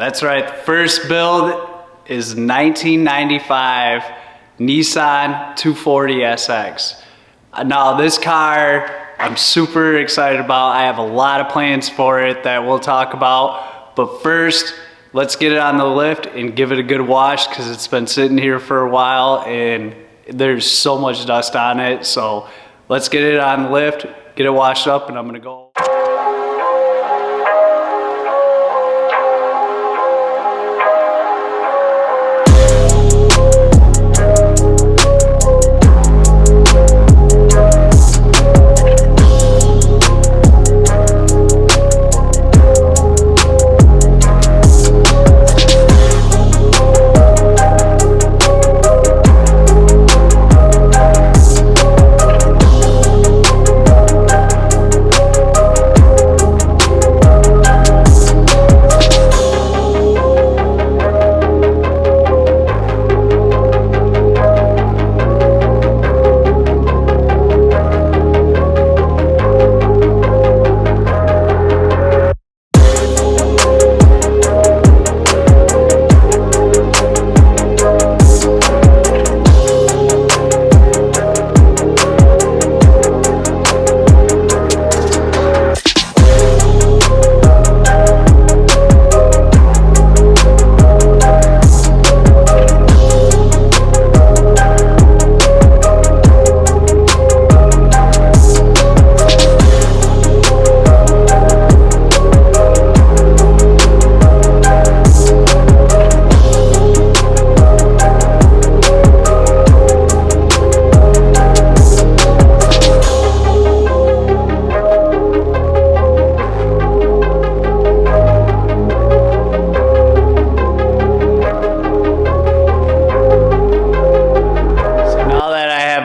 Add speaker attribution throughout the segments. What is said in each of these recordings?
Speaker 1: That's right. First build is 1995 Nissan 240SX. Now this car I'm super excited about. I have a lot of plans for it that we'll talk about. But first, let's get it on the lift and give it a good wash because it's been sitting here for a while and there's so much dust on it. So let's get it on the lift, get it washed up, and I'm gonna go.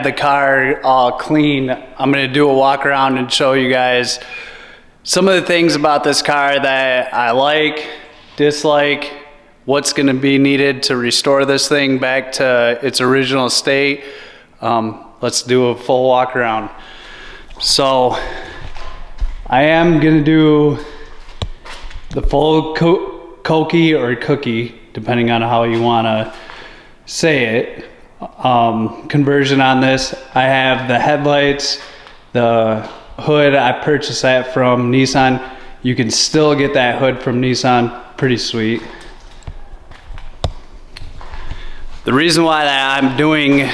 Speaker 1: The car all clean, I'm gonna do a walk around and show you guys some of the things about this car that I like, dislike, what's gonna be needed to restore this thing back to its original state. Let's do a full walk around. So I am gonna do the full Koki or cookie, depending on how you wanna say it. Conversion on this. I have the headlights, the hood. I purchased that from Nissan. You can still get that hood from Nissan. Pretty sweet. The reason why I'm doing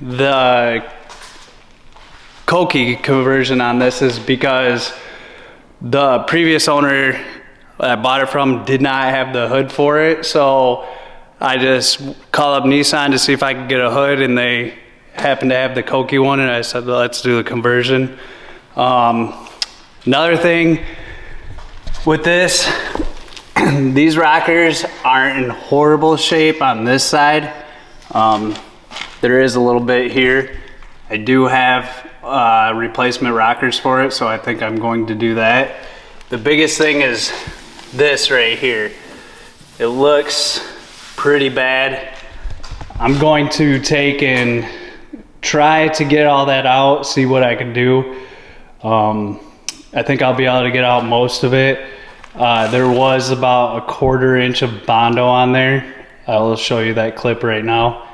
Speaker 1: the Koki conversion on this is because the previous owner I bought it from did not have the hood for it, so I just called up Nissan to see if I could get a hood, and they happened to have the Koki one, and I said, let's do the conversion. Another thing with this, these rockers aren't in horrible shape on this side. There is a little bit here. I do have replacement rockers for it, so I think I'm going to do that. The biggest thing is this right here. It looks pretty bad. I'm going to take and try to get all that out, see what I can do. I think I'll be able to get out most of it. There was about 1/4 inch of Bondo on there. I'll show you that clip right now.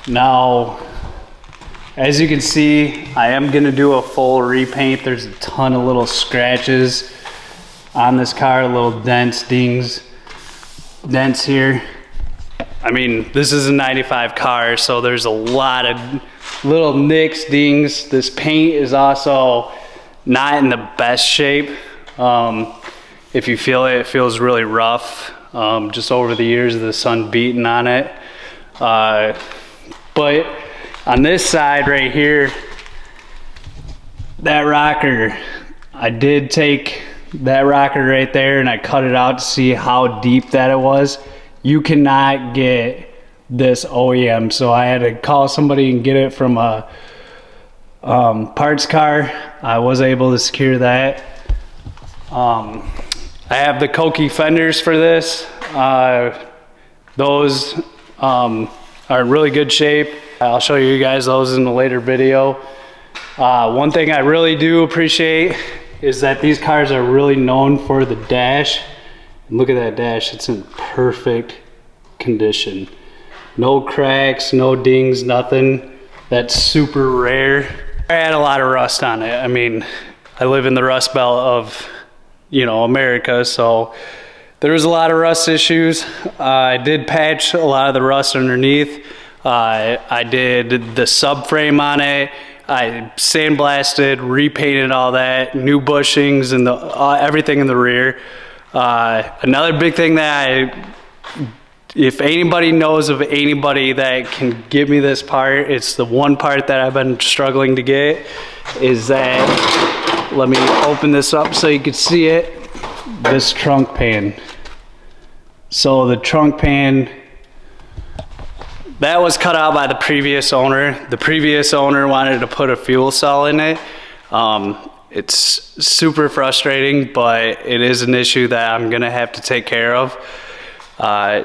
Speaker 1: Now, as you can see, I am gonna do a full repaint. There's a ton of little scratches on this car, little dents, dents here. I mean, this is a 95 car, so there's a lot of little nicks, dings. This paint is also not in the best shape. If you feel it, it feels really rough. Just over the years of the sun beating on it. But on this side right here, that rocker, I did take that rocker right there and I cut it out to see how deep that it was. You cannot get this OEM, so I had to call somebody and get it from a parts car. I was able to secure that. I have the Koki fenders for this. Those are in really good shape. I'll show you guys those in a later video. One thing I really do appreciate is that these cars are really known for the dash. And look at that dash, it's in perfect condition. No cracks, no dings, nothing. That's super rare. I had a lot of rust on it. I mean, I live in the rust belt of, you know, America, so there was a lot of rust issues. I did patch a lot of the rust underneath. I did the subframe on it. I sandblasted, repainted all that, new bushings and everything in the rear. Another big thing that if anybody knows of anybody that can give me this part, it's the one part that I've been struggling to get, is that, let me open this up so you can see it, this trunk pan. So the trunk pan, that was cut out by the previous owner. The previous owner wanted to put a fuel cell in it. It's super frustrating, but it is an issue that I'm gonna have to take care of. I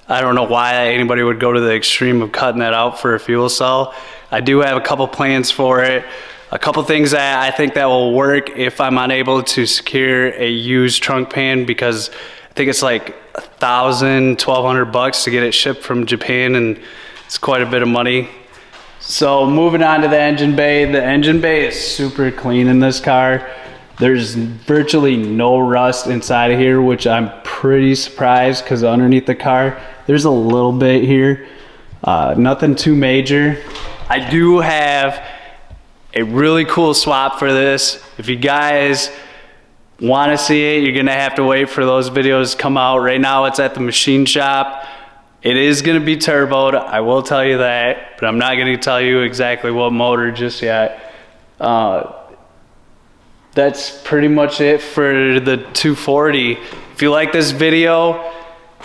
Speaker 1: don't know why anybody would go to the extreme of cutting that out for a fuel cell. I do have a couple plans for it. A couple things that I think that will work if I'm unable to secure a used trunk pan, because I think it's like $1,000, $1,200 to get it shipped from Japan, and it's quite a bit of money. So moving on to the engine bay. The engine bay is super clean in this car. There's virtually no rust inside of here, which I'm pretty surprised, because underneath the car, there's a little bit here. Nothing too major. I do have a really cool swap for this. If you guys want to see it, you're gonna have to wait for those videos to come out. Right now it's at the machine shop. It is gonna be turboed, I will tell you that, but I'm not gonna tell you exactly what motor just yet. That's pretty much it for the 240. If you like this video,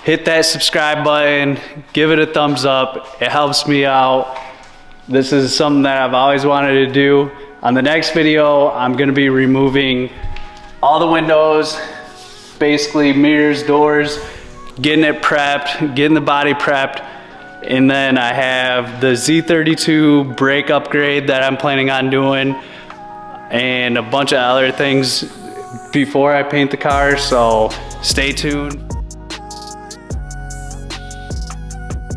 Speaker 1: hit that subscribe button, give it a thumbs up. It helps me out. This is something that I've always wanted to do. On the next video, I'm gonna be removing all the windows, basically mirrors, doors, getting it prepped, getting the body prepped. And then I have the Z32 brake upgrade that I'm planning on doing, and a bunch of other things before I paint the car, so stay tuned.